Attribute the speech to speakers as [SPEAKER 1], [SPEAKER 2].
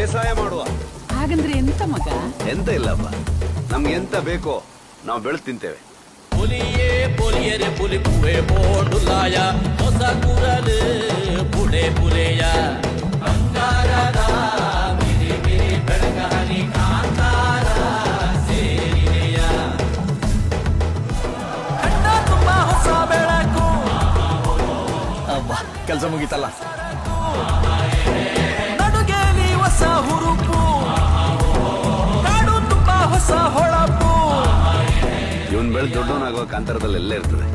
[SPEAKER 1] ಬೇಸಾಯ ಮಾಡುವ.
[SPEAKER 2] ಹಾಗಂದ್ರೆ ಎಂತ ಮಗ?
[SPEAKER 1] ಎಂತ ಇಲ್ಲಪ್ಪ, ನಮ್ಗೆ ಎಂತ ಬೇಕೋ ನಾವು ಬೆಳೆದು ತಿಂತೇವೆ.
[SPEAKER 3] ಪುಲಿಯೇ ಪೊಲಿಯರೆ ಪುಲಿ ಪುವೆ ಬೋಡುಲಾಯ ಹೊಸ ಕುರಲು ಪುಡೆ ಪುಲೆಯ ಬಂಗಾರದ ಮಿರಿ ಮಿರಿ ಬೆಳಗಹನಿ ಕಾಂತಾರ ಸೇರಿದೆಯ ಕಣ್ಣ ತುಂಬ ಹೊಸ ಬೆಳಕು.
[SPEAKER 4] ಕೆಲಸ ಮುಗೀತಲ್ಲ.
[SPEAKER 3] ನಡುಗೆಲಿ ಹೊಸ ಹುರುಪು, ಕಾಡು ತುಂಬ ಹೊಸ ಹೊಳಪು.
[SPEAKER 1] ಇವನ್ ಬೆಳೆದು ದೊಡ್ಡವನಾಗುವ ಕಾಂತಾರದಲ್ಲಿ ಎಲ್ಲೇ ಇರ್ತದೆ.